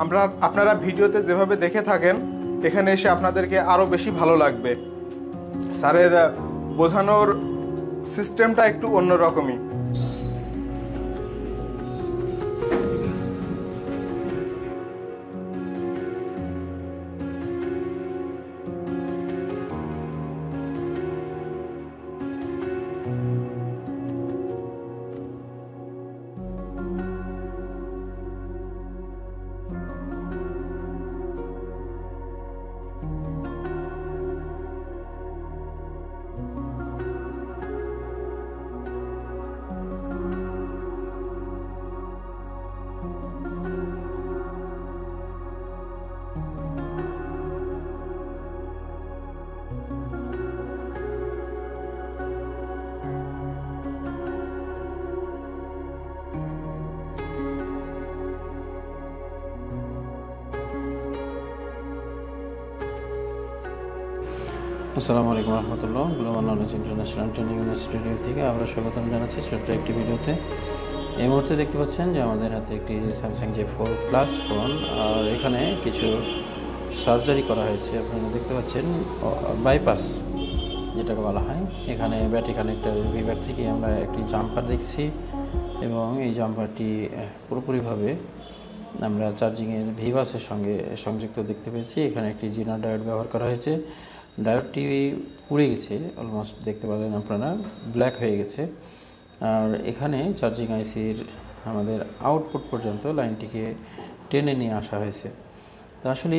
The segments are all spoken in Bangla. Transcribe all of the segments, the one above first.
আপনারা ভিডিওতে যেভাবে দেখে থাকেন এখানে এসে আপনাদেরকে আরও বেশি ভালো লাগবে। স্যারের বোঝানোর সিস্টেমটা একটু অন্যরকমই। আসসালামু আলাইকুম রহমতুল্লাহ। Global knowledge international training institute থেকে আমরা স্বাগতম জানাচ্ছি ছোট্ট একটি ভিডিওতে। এই মুহূর্তে দেখতে পাচ্ছেন যে আমাদের হাতে একটি স্যামসাং J4 প্লাস ফোন, আর এখানে কিছু সার্জারি করা হয়েছে। আপনারা দেখতে পাচ্ছেন বাইপাস যেটাকে বলা হয়। এখানে ব্যাটারি কানেক্টর ভিভার থেকে আমরা একটি জাম্পার দেখছি এবং এই জাম্পারটি পুরোপুরিভাবে আমরা চার্জিংয়ের ভিভাসের সঙ্গে সংযুক্ত দেখতে পেয়েছি। এখানে একটি জিনার ডায়োড ব্যবহার করা হয়েছে। ডায়োডটি পুড়ে গেছে, অলমোস্ট দেখতে পারেন আপনারা ব্ল্যাক হয়ে গেছে। আর এখানে চার্জিং আইসির আমাদের আউটপুট পর্যন্ত লাইনটিকে টেনে নিয়ে আসা হয়েছে। তো আসলে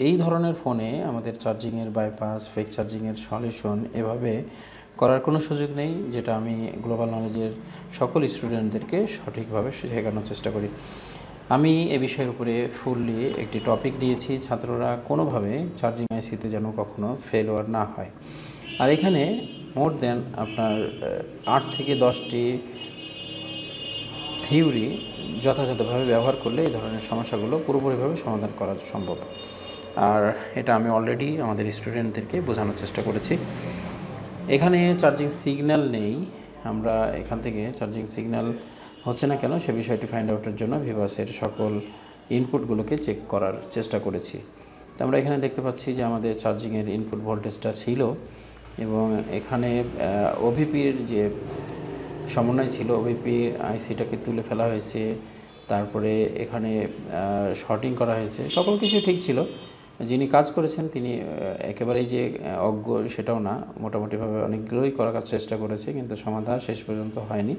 এই ধরনের ফোনে আমাদের চার্জিংয়ের বাইপাস, ফেক চার্জিংয়ের সলিউশন এভাবে করার কোনো সুযোগ নেই, যেটা আমি গ্লোবাল নলেজের সকল স্টুডেন্টদেরকে সঠিকভাবে শেখানোর চেষ্টা করি। আমি এ বিষয়ের উপরে ফুললি একটি টপিক দিয়েছি, ছাত্ররা কোনোভাবে চার্জিং আইসিতে যেন কখনো ফেলোয়ার না হয়। আর এখানে মোর দেন আপনার 8 থেকে 10টি থিওরি যথাযথভাবে ব্যবহার করলে এই ধরনের সমস্যাগুলো পুরোপুরিভাবে সমাধান করা সম্ভব। আর এটা আমি অলরেডি আমাদের স্টুডেন্টদেরকে বোঝানোর চেষ্টা করেছি। এখানে চার্জিং সিগন্যাল নেই। আমরা এখান থেকে চার্জিং সিগন্যাল হচ্ছে না কেন সে বিষয়টি ফাইন্ড আউটের জন্য ভিভাসের সকল ইনপুটগুলোকে চেক করার চেষ্টা করেছি। তো আমরা এখানে দেখতে পাচ্ছি যে আমাদের চার্জিংয়ের ইনপুট ভোল্টেজটা ছিল এবং এখানে ওভিপির যে সমন্বয় ছিল, ওভিপি আইসিটাকে তুলে ফেলা হয়েছে, তারপরে এখানে শর্টিং করা হয়েছে, সকল কিছু ঠিক ছিল। যিনি কাজ করেছেন তিনি একেবারেই যে অজ্ঞ সেটাও না, মোটামুটিভাবে অনেকগুলোই করার চেষ্টা করেছে, কিন্তু সমাধান শেষ পর্যন্ত হয়নি।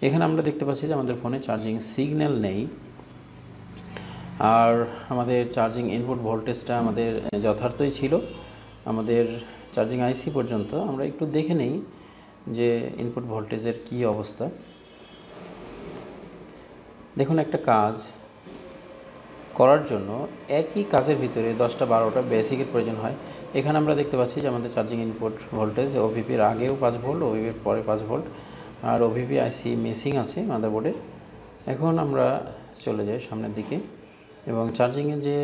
এখানে আমরা দেখতে পাচ্ছি যে আমাদের ফোনে চার্জিং সিগন্যাল নেই, আর আমাদের চার্জিং ইনপুট ভোল্টেজটা আমাদের যথার্থই ছিল আমাদের চার্জিং আইসি পর্যন্ত। আমরা একটু দেখে নেই যে ইনপুট ভোল্টেজের কী অবস্থা। দেখুন, একটা কাজ করার জন্য একই কাজের ভিতরে 10টা 12টা বেসিকের প্রয়োজন হয়। এখানে আমরা দেখতে পাচ্ছি যে আমাদের চার্জিং ইনপুট ভোল্টেজ ওভিপির আগেও 5 ভোল্ট, ওভিপির পরে 5 ভোল্ট, আর ওভিপি আইসি মিসিং আছে মাদারবোর্ডে। এখন আমরা চলে যাই সামনের দিকে এবং চার্জিংয়ের যে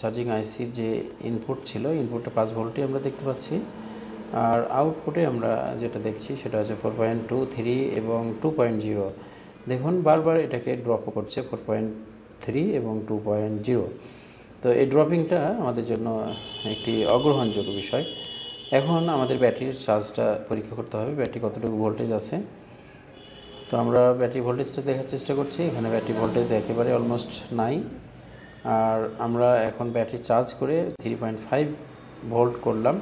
চার্জিং আইসির যে ইনপুট ছিল, ইনপুটটা 5 ভোল্টই আমরা দেখতে পাচ্ছি। আর আউটপুটে আমরা যেটা দেখছি সেটা হচ্ছে 4.2, 3 এবং 2.0। দেখুন বারবার এটাকে ড্রপও করছে 4.3 এবং 2.0। তো এই ড্রপিংটা আমাদের জন্য একটি অগ্রহণযোগ্য বিষয়। এখন আমাদের ব্যাটারির চার্জটা পরীক্ষা করতে হবে, ব্যাটারি কতটুকু ভোল্টেজ আছে। তো আমরা ব্যাটারি ভোল্টেজটা দেখার চেষ্টা করছি। এখানে ব্যাটারি ভোল্টেজ একেবারে অলমোস্ট নাই। আর আমরা এখন ব্যাটারি চার্জ করে 3.5 ভোল্ট করলাম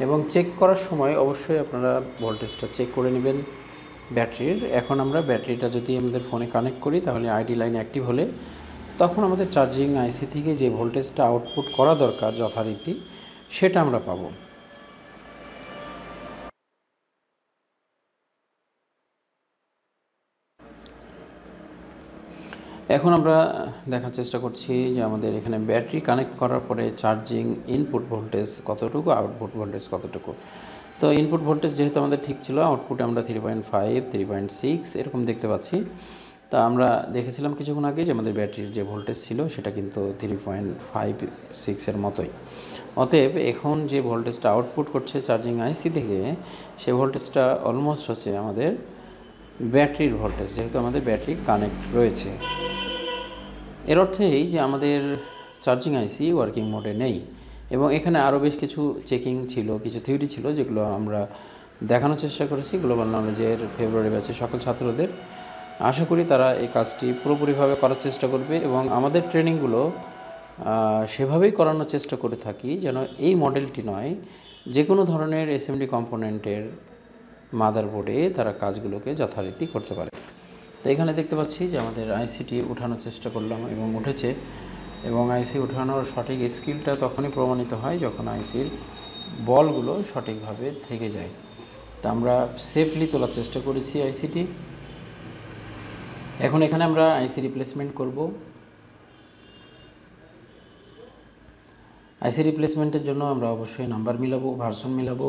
এবং চেক করার সময় অবশ্যই আপনারা ভোল্টেজটা চেক করে নেবেন ব্যাটারির। এখন আমরা ব্যাটারিটা যদি আমাদের ফোনে কানেক্ট করি তাহলে আইডি লাইন অ্যাক্টিভ হলে তখন আমাদের চার্জিং আইসি থেকে যে ভোল্টেজটা আউটপুট করা দরকার যথারীতি সেটা আমরা পাবো। এখন আমরা দেখার চেষ্টা করছি যে আমাদের এখানে ব্যাটারি কানেক্ট করার পরে চার্জিং ইনপুট ভোল্টেজ কতটুকু, আউটপুট ভোল্টেজ কতটুকু। তো ইনপুট ভোল্টেজ যেহেতু আমাদের ঠিক ছিল, আউটপুটে আমরা 3.5, 3.6 এরকম দেখতে পাচ্ছি। তা আমরা দেখেছিলাম কিছুক্ষণ আগে যে আমাদের ব্যাটারির যে ভোল্টেজ ছিল সেটা কিন্তু 3.56 এর মতোই। অতএব এখন যে ভোল্টেজটা আউটপুট করছে চার্জিং আইসি থেকে সেই ভোল্টেজটা অলমোস্ট হচ্ছে আমাদের ব্যাটারির ভোল্টেজ, যেহেতু আমাদের ব্যাটারি কানেক্ট রয়েছে। এর অর্থ এই যে আমাদের চার্জিং আইসি ওয়ার্কিং মোডে নেই, এবং এখানে আরও বেশ কিছু চেকিং ছিল, কিছু থিওরি ছিল, যেগুলো আমরা দেখানোর চেষ্টা করেছি গ্লোবাল নলেজের ফেব্রুয়ারি ব্যাচের সকল ছাত্রদের। আশা করি তারা এই কাজটি পুরোপুরিভাবে করার চেষ্টা করবে, এবং আমাদের ট্রেনিংগুলো সেভাবেই করানোর চেষ্টা করে থাকি যেন এই মডেলটি নয়, যে কোনো ধরনের এসএমডি কম্পোনেন্টের মাদারবোর্ডে তারা কাজগুলোকে যথারীতি করতে পারে। তো এখানে দেখতে পাচ্ছি যে আমাদের আইসিটি উঠানোর চেষ্টা করলাম এবং উঠেছে, এবং আইসি উঠানোর সঠিক স্কিলটা তখনই প্রমাণিত হয় যখন আইসির বলগুলো সঠিকভাবে থেকে যায়। তা আমরা সেফলি তোলার চেষ্টা করেছি আইসিটি। এখন এখানে আমরা আইসি রিপ্লেসমেন্ট করব। আইসি রিপ্লেসমেন্টের জন্য আমরা অবশ্যই নাম্বার মিলাবো, ভার্সন মিলাবো।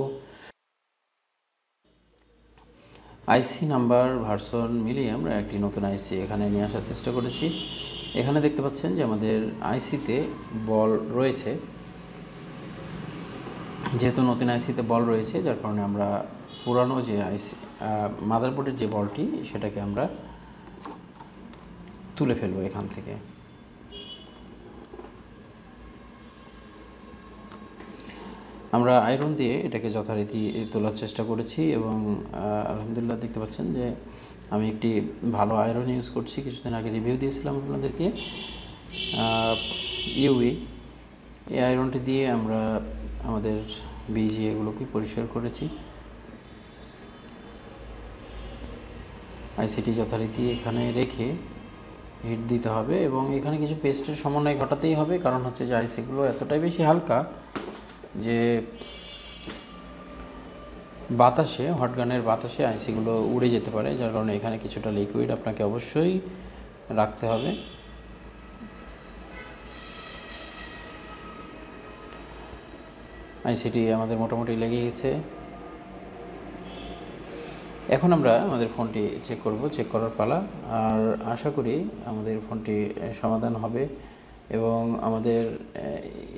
আইসি নাম্বার ভার্সন মিলিয়ে আমরা একটি নতুন আইসি এখানে নিয়ে আসার চেষ্টা করেছি। এখানে দেখতে পাচ্ছেন যে আমাদের আইসিতে বল রয়েছে, যেহেতু নতুন আইসিতে বল রয়েছে যার কারণে আমরা পুরানো যে আইসি মাদারবোর্ডের যে বলটি সেটাকে আমরা তুলে ফেলবো এখান থেকে। আমরা আয়রন দিয়ে এটাকে যথারীতি তোলার চেষ্টা করেছি, এবং আলহামদুলিল্লাহ দেখতে পাচ্ছেন যে আমি একটি ভালো আয়রন ইউজ করছি। কিছুদিন আগে রিভিউ দিয়েছিলাম আপনাদেরকে ইউই। এই আয়রনটি দিয়ে আমরা আমাদের বিজি এগুলোকে পরিষ্কার করেছি। আইসিটি যথারীতি এখানে রেখে হিট দিতে হবে, এবং এখানে কিছু পেস্টের সমন্বয় ঘটাতেই হবে, কারণ হচ্ছে যে আইসিগুলো এতটাই বেশি হালকা যে বাতাসে, হটগানের বাতাসে আইসিগুলো উড়ে যেতে পারে, যার কারণে এখানে কিছুটা লিকুইড আপনাকে অবশ্যই রাখতে হবে। আইসিটি আমাদের মোটামুটি লেগে গেছে। এখন আমরা আমাদের ফোনটি চেক করব, চেক করার পালা। আর আশা করি আমাদের ফোনটি সমাধান হবে, এবং আমাদের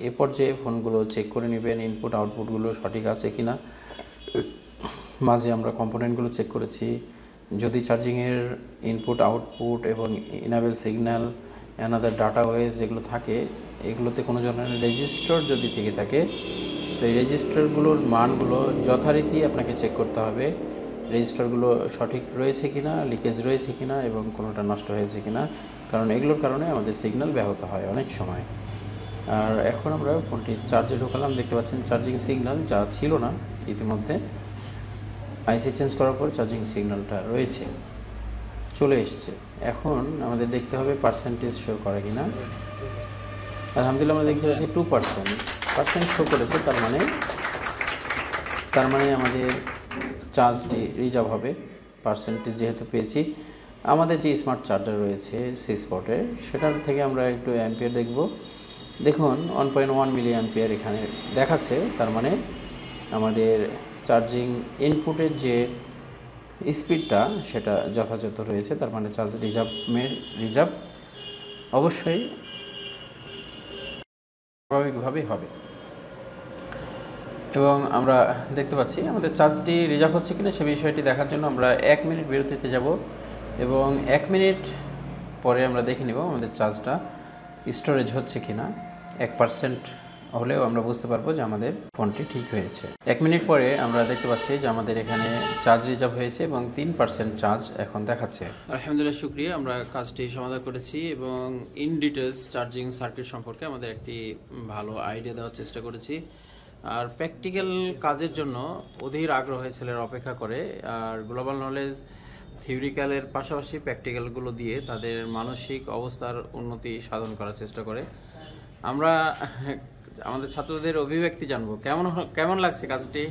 এ পর্যায়ে ফোনগুলো চেক করে নেবেন ইনপুট আউটপুটগুলো সঠিক আছে কিনা। মাঝে আমরা কম্পোনেন্টগুলো চেক করেছি, যদি চার্জিংয়ের ইনপুট আউটপুট এবং enable signal, another data ways যেগুলো থাকে, এগুলোতে কোনো ধরনের রেজিস্টার যদি থেকে থাকে, তো এই রেজিস্টারগুলোর মানগুলো যথারীতি আপনাকে চেক করতে হবে, রেজিস্টারগুলো সঠিক রয়েছে কিনা, লিকেজ রয়েছে কিনা, এবং কোনোটা নষ্ট হয়েছে কিনা, কারণ এগুলোর কারণে আমাদের সিগন্যাল ব্যাহত হয় অনেক সময়। আর এখন আমরা ফোনটি চার্জে ঢোকালাম, দেখতে পাচ্ছেন চার্জিং সিগন্যাল যা ছিল না ইতিমধ্যে, আইসি চেঞ্জ করার পর চার্জিং সিগন্যালটা রয়েছে, চলে এসছে। এখন আমাদের দেখতে হবে পার্সেন্টেজ শো করে কিনা। আলহামদুলিল্লাহ আমরা দেখতে পাচ্ছি 2% শো করেছে, তার মানে আমাদের চার্জটি রিজার্ভ হবে। পার্সেন্টেজ যেহেতু পেয়েছি, আমাদের যে স্মার্ট চার্জার রয়েছে সেই স্পটে, সেটার থেকে আমরা একটু অ্যাম্পিয়ার দেখব। দেখুন 1.1 মিলি অ্যাম্পিয়ার এখানে দেখাচ্ছে, তার মানে আমাদের চার্জিং ইনপুটের যে স্পিডটা সেটা যথাযথ রয়েছে, তার মানে চার্জ রিজার্ভ অবশ্যই স্বাভাবিকভাবেই হবে। এবং আমরা দেখতে পাচ্ছি আমাদের চার্জটি রিজার্ভ হচ্ছে কিনা সে বিষয়টি দেখার জন্য আমরা 1 মিনিট বিরতিতে যাব, এবং 1 মিনিট পরে আমরা দেখে নেব আমাদের চার্জটা স্টোরেজ হচ্ছে কিনা। 1% হলেও আমরা বুঝতে পারবো যে আমাদের ফোনটি ঠিক হয়েছে। 1 মিনিট পরে আমরা দেখতে পাচ্ছি যে আমাদের এখানে চার্জ রিজার্ভ হয়েছে এবং 3% চার্জ এখন দেখাচ্ছে। আলহামদুলিল্লাহ, শুকরিয়া, আমরা কাজটি সমাধান করেছি এবং ইন ডিটেলস চার্জিং সার্কিট সম্পর্কে আমাদের একটি ভালো আইডিয়া দেওয়ার চেষ্টা করেছি। আর প্র্যাকটিক্যাল কাজের জন্য অধীর আগ্রহে ছেলেরা অপেক্ষা করে, আর গ্লোবাল নলেজ থিওরিক্যালের পাশাপাশি প্র্যাকটিক্যালগুলো দিয়ে তাদের মানসিক অবস্থার উন্নতি সাধন করার চেষ্টা করে। আমরা আমাদের ছাত্রদের অভিব্যক্তি জানবো, কেমন লাগছে কাজটি?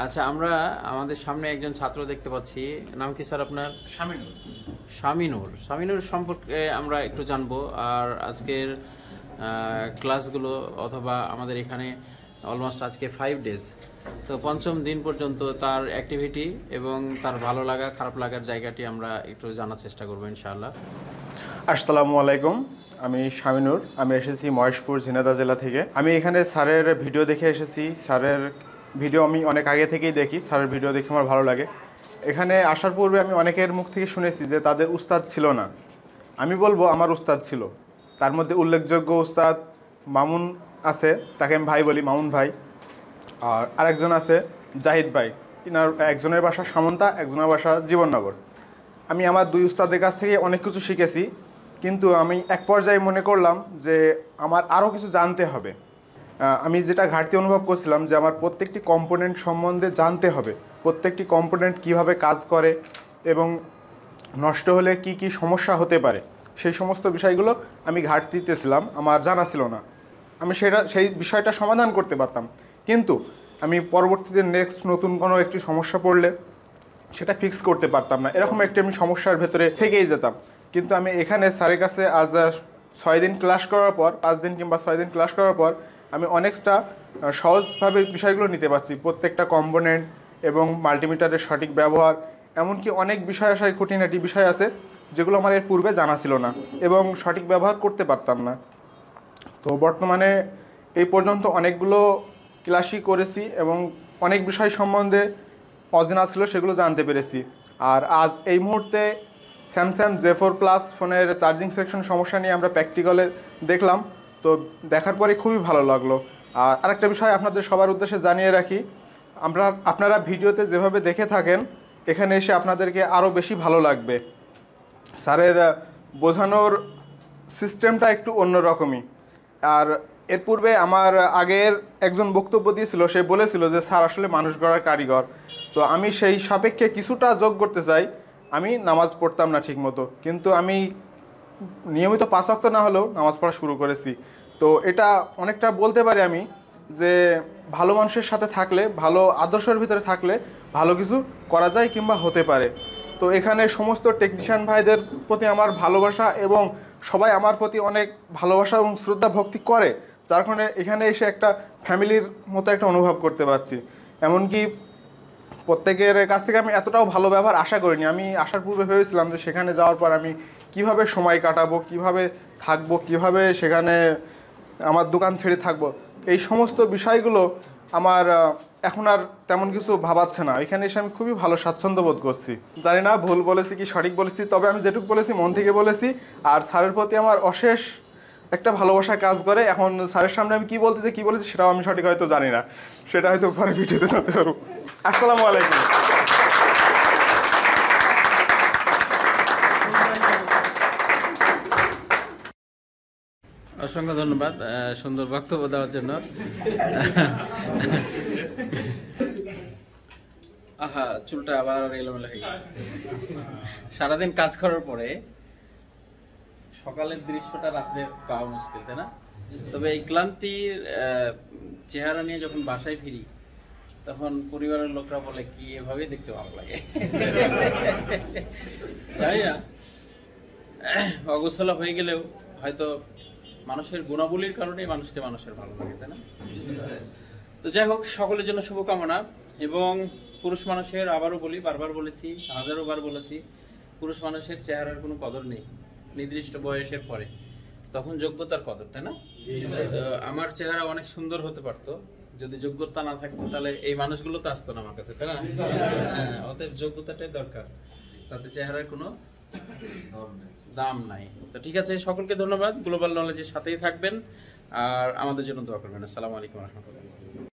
আচ্ছা, আমরা আমাদের সামনে একজন ছাত্র দেখতে পাচ্ছি, নাম কি স্যার আপনার? শামিনুর সম্পর্কে আমরা একটু জানবো। আর আজকের ক্লাসগুলো অথবা আমাদের এখানে অলমোস্ট আজকে 5 ডেজ, তো 5ম দিন পর্যন্ত তার অ্যাক্টিভিটি এবং তার ভালো লাগা খারাপ লাগার জায়গাটি আমরা একটু জানার চেষ্টা করবো ইনশাআল্লাহ। আসসালামু আলাইকুম, আমি শামিনুর। আমি এসেছি মহেশপুর ঝিনাইদহ জেলা থেকে। আমি এখানে স্যারের ভিডিও দেখে এসেছি। স্যারের ভিডিও আমি অনেক আগে থেকেই দেখি, স্যারের ভিডিও দেখে আমার ভালো লাগে। এখানে আসার পূর্বে আমি অনেকের মুখ থেকে শুনেছি যে তাদের উস্তাদ ছিল না, আমি বলবো আমার উস্তাদ ছিল। তার মধ্যে উল্লেখযোগ্য উস্তাদ মামুন আছে, তাকে আমি ভাই বলি, মামুন ভাই। আর আরেকজন আছে জাহিদ ভাই, ইনার একজনের বাসা সামন্তা, একজনের বাসা জীবননগর। আমি আমার দুই উস্তাদের কাছ থেকে অনেক কিছু শিখেছি, কিন্তু আমি এক পর্যায়ে মনে করলাম যে আমার আরও কিছু জানতে হবে। আমি যেটা ঘাটতি অনুভব করছিলাম যে আমার প্রত্যেকটি কম্পোনেন্ট সম্বন্ধে জানতে হবে, প্রত্যেকটি কম্পোনেন্ট কিভাবে কাজ করে এবং নষ্ট হলে কি কি সমস্যা হতে পারে, সেই সমস্ত বিষয়গুলো আমি ঘাটতিতে ছিলাম, আমার জানা ছিল না। আমি সেই বিষয়টা সমাধান করতে পারতাম, কিন্তু আমি পরবর্তীতে নেক্সট নতুন কোনো একটি সমস্যা পড়লে সেটা ফিক্স করতে পারতাম না, এরকম একটি আমি সমস্যার ভেতরে থেকেই যেতাম। কিন্তু আমি এখানে স্যারের কাছে আজ 6 দিন ক্লাস করার পর, 5 দিন কিংবা 6 দিন ক্লাস করার পর আমি অনেকটা সহজভাবে বিষয়গুলো নিতে পারছি। প্রত্যেকটা কম্পোনেন্ট এবং মাল্টিমিটারের সঠিক ব্যবহার, এমনকি অনেক বিষয় আসায় খুঁটিনাটি বিষয় আছে যেগুলো আমার এর পূর্বে জানা ছিল না এবং সঠিক ব্যবহার করতে পারতাম না। তো বর্তমানে এই পর্যন্ত অনেকগুলো ক্লাসই করেছি এবং অনেক বিষয় সম্বন্ধে অজানা ছিল সেগুলো জানতে পেরেছি। আর আজ এই মুহূর্তে স্যামসাং J4+ ফোনের চার্জিং সেকশন সমস্যা নিয়ে আমরা প্র্যাকটিক্যালে দেখলাম, তো দেখার পরে খুবই ভালো লাগলো। আর আরেকটা বিষয় আপনাদের সবার উদ্দেশ্যে জানিয়ে রাখি, আপনারা ভিডিওতে যেভাবে দেখে থাকেন এখানে এসে আপনাদেরকে আরও বেশি ভালো লাগবে। স্যারের বোঝানোর সিস্টেমটা একটু অন্যরকমই। আর এর পূর্বে আমার আগের একজন বক্তব্য দিয়েছিল, সে বলেছিল যে স্যার আসলে মানুষ গড়ার কারিগর। তো আমি সেই সাপেক্ষে কিছুটা যোগ করতে চাই। আমি নামাজ পড়তাম না ঠিকমতো, কিন্তু আমি নিয়মিত 5 ওয়াক্ত না হলেও নামাজ পড়া শুরু করেছি। তো এটা অনেকটা বলতে পারি আমি যে ভালো মানুষের সাথে থাকলে, ভালো আদর্শের ভিতরে থাকলে ভালো কিছু করা যায় কিংবা হতে পারে। তো এখানে সমস্ত টেকনিশিয়ান ভাইদের প্রতি আমার ভালোবাসা এবং সবাই আমার প্রতি অনেক ভালোবাসা এবং শ্রদ্ধা ভক্তি করে, যার কারণে এখানে এসে একটা ফ্যামিলির মতো একটা অনুভব করতে পারছি। এমনকি প্রত্যেকের কাছ থেকে আমি এতটাও ভালো ব্যবহার আশা করিনি। আমি আসার পূর্বে ভেবেছিলাম যে সেখানে যাওয়ার পর আমি কিভাবে সময় কাটাবো, কিভাবে থাকবো, কিভাবে সেখানে আমার দোকান ছেড়ে থাকবো, এই সমস্ত বিষয়গুলো আমার এখন আর তেমন কিছু ভাবাচ্ছে না। এখানে এসে আমি খুবই ভালো স্বাচ্ছন্দ্য বোধ করছি। জানি না ভুল বলেছি কি সঠিক বলেছি, তবে আমি যেটুকু বলেছি মন থেকে বলেছি। আর স্যারের প্রতি আমার অশেষ একটা ভালোবাসা কাজ করে। এখন স্যারের সামনে আমি কী বলেছি সেটাও আমি সঠিক হয়তো জানি না, সেটা হয়তো পরে ভিডিওতে জানতে পারবো। আসসালামু আলাইকুম। অসংখ্য ধন্যবাদ সুন্দর বক্তব্য দেওয়ার জন্য। আহা, চুলটা আবার এলোমেলো হয়ে গেছে। সারাদিন কাজ করার পরে সকালের দৃশ্যটা রাত্রে পাওয়া মুশকিল, তাই না? তবে এই ক্লান্তির চেহারা নিয়ে যখন বাসায় ফিরি তখন পরিবারের লোকরা বলে কি এভাবেই দেখতে ভালো লাগে, তাই না? অগোছালো হয়ে গেলেও হয়তো মানুষের গুণাবলীর কারণেই মানুষের ভালো লাগে, তাই না? তো যাই হোক, সকলের জন্য শুভকামনা। এবং পুরুষ মানুষের, আবারও বলি, বারবার বলেছি, হাজারো বার বলেছি, পুরুষ মানুষের চেহারার কোনো কদর নেই নির্দিষ্ট বয়সের পরে, তখন যোগ্যতার কদর, তাই না? আমার চেহারা অনেক সুন্দর হতে পারতো, যদি যোগ্যতা না থাকতো তাহলে এই মানুষগুলো তো আসতো না আমার কাছে, তাই না? অতএব যোগ্যতাটাই দরকার, তাতে চেহারার কোনো দাম নাই। তো ঠিক আছে, সকলকে ধন্যবাদ। গ্লোবাল নলেজের সাথেই থাকবেন আর আমাদের জন্য দোয়া করবেন। আসসালামু আলাইকুম ওয়া রাহমাতুল্লাহ।